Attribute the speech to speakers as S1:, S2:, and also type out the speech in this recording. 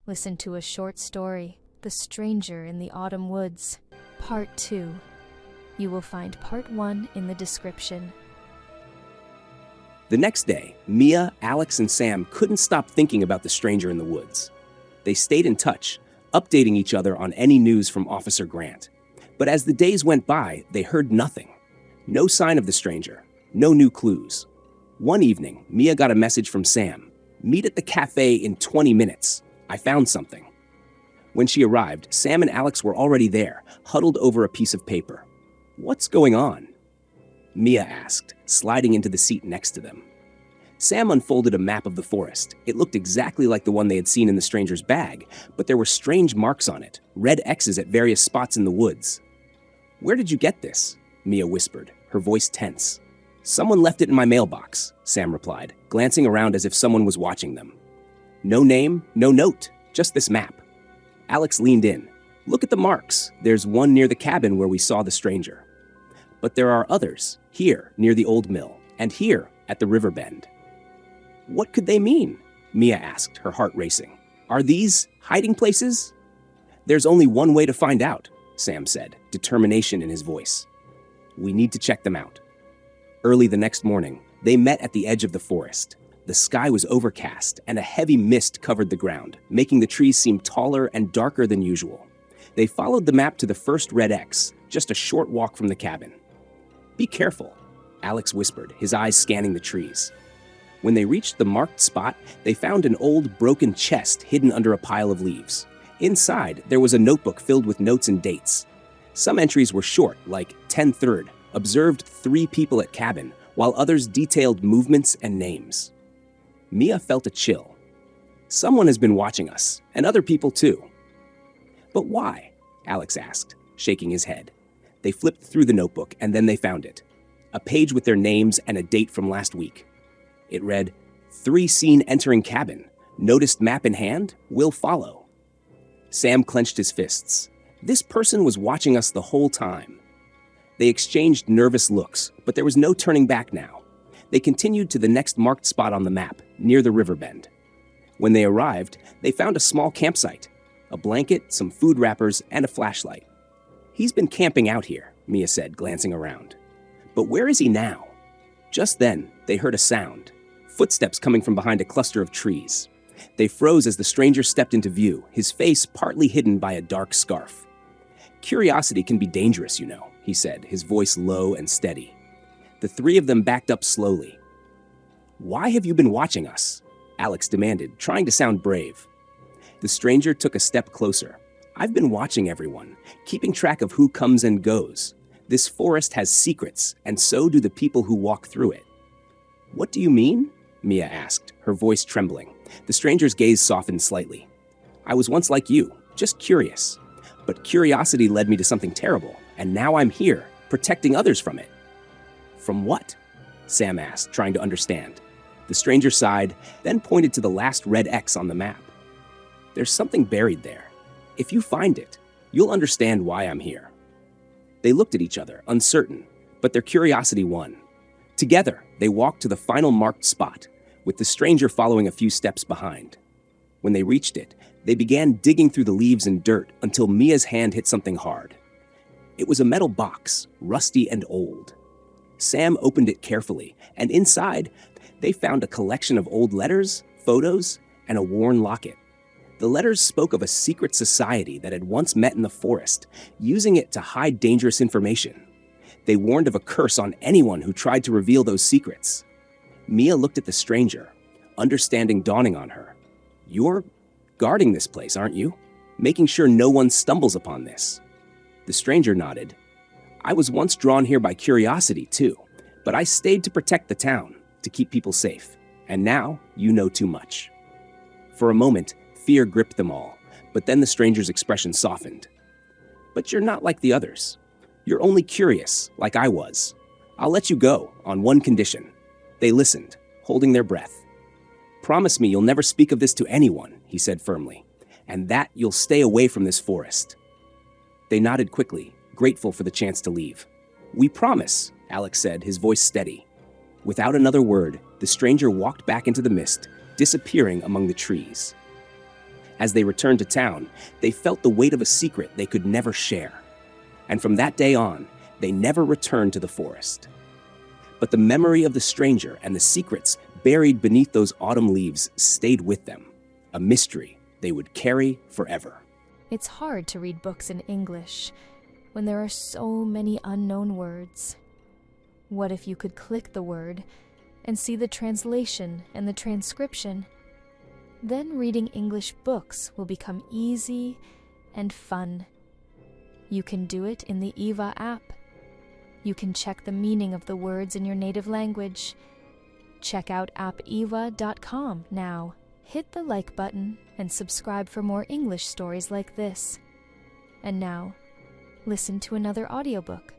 S1: Listen to a short story, The Stranger in the Autumn Woods, Part 2. You will find Part 1 in the description.
S2: The next day, Mia, Alex, and Sam couldn't stop thinking about the stranger in the woods. They stayed in touch, updating each other on any news from Officer Grant. But as the days went by, they heard nothing. No sign of the stranger, no new clues. One evening, Mia got a message from Sam. "Meet at the cafe in 20 minutes. I found something." When she arrived, Sam and Alex were already there, huddled over a piece of paper. "What's going on?" Mia asked, sliding into the seat next to them. Sam unfolded a map of the forest. It looked exactly like the one they had seen in the stranger's bag, but there were strange marks on it, red X's at various spots in the woods. "Where did you get this?" Mia whispered, her voice tense. "Someone left it in my mailbox," Sam replied, glancing around as if someone was watching them. "No name, no note, just this map." Alex leaned in. "Look at the marks. There's one near the cabin where we saw the stranger. But there are others, here near the old mill, and here at the river bend." "What could they mean?" Mia asked, her heart racing. "Are these hiding places?" "There's only one way to find out," Sam said, determination in his voice. "We need to check them out." Early the next morning, they met at the edge of the forest. The sky was overcast, and a heavy mist covered the ground, making the trees seem taller and darker than usual. They followed the map to the first red X, just a short walk from the cabin. "Be careful," Alex whispered, his eyes scanning the trees. When they reached the marked spot, they found an old, broken chest hidden under a pile of leaves. Inside, there was a notebook filled with notes and dates. Some entries were short, like 10/3, observed 3 people at cabin, while others detailed movements and names. Mia felt a chill. Someone has been watching us, and other people too. "But why?" Alex asked, shaking his head. They flipped through the notebook, and then they found it. A page with their names and a date from last week. It read, 3 seen entering cabin. Noticed map in hand, will follow." Sam clenched his fists. This person was watching us the whole time. They exchanged nervous looks, but there was no turning back now. They continued to the next marked spot on the map, near the river bend. When they arrived, they found a small campsite, a blanket, some food wrappers, and a flashlight. "He's been camping out here," Mia said, glancing around. "But where is he now?" Just then, they heard a sound, footsteps coming from behind a cluster of trees. They froze as the stranger stepped into view, his face partly hidden by a dark scarf. "Curiosity can be dangerous, you know," he said, his voice low and steady. The 3 of them backed up slowly. "Why have you been watching us?" Alex demanded, trying to sound brave. The stranger took a step closer. "I've been watching everyone, keeping track of who comes and goes. This forest has secrets, and so do the people who walk through it." "What do you mean?" Mia asked, her voice trembling. The stranger's gaze softened slightly. "I was once like you, just curious. But curiosity led me to something terrible, and now I'm here, protecting others from it." "From what?" Sam asked, trying to understand. The stranger sighed, then pointed to the last red X on the map. "There's something buried there. If you find it, you'll understand why I'm here." They looked at each other, uncertain, but their curiosity won. Together, they walked to the final marked spot, with the stranger following a few steps behind. When they reached it, they began digging through the leaves and dirt until Mia's hand hit something hard. It was a metal box, rusty and old. Sam opened it carefully, and inside, they found a collection of old letters, photos, and a worn locket. The letters spoke of a secret society that had once met in the forest, using it to hide dangerous information. They warned of a curse on anyone who tried to reveal those secrets. Mia looked at the stranger, understanding dawning on her. "You're guarding this place, aren't you? Making sure no one stumbles upon this." The stranger nodded. "I was once drawn here by curiosity, too, but I stayed to protect the town, to keep people safe. And now, you know too much." For a moment, fear gripped them all, but then the stranger's expression softened. "But you're not like the others. You're only curious, like I was. I'll let you go, on one condition." They listened, holding their breath. "Promise me you'll never speak of this to anyone," he said firmly, "and that you'll stay away from this forest." They nodded quickly, grateful for the chance to leave. "We promise," Alex said, his voice steady. Without another word, the stranger walked back into the mist, disappearing among the trees. As they returned to town, they felt the weight of a secret they could never share. And from that day on, they never returned to the forest. But the memory of the stranger and the secrets buried beneath those autumn leaves stayed with them, a mystery they would carry forever.
S1: It's hard to read books in English when there are so many unknown words. What if you could click the word and see the translation and the transcription? Then reading English books will become easy and fun. You can do it in the Eva app. You can check the meaning of the words in your native language. Check out appeva.com now. Hit the like button and subscribe for more English stories like this. And now, listen to another audiobook.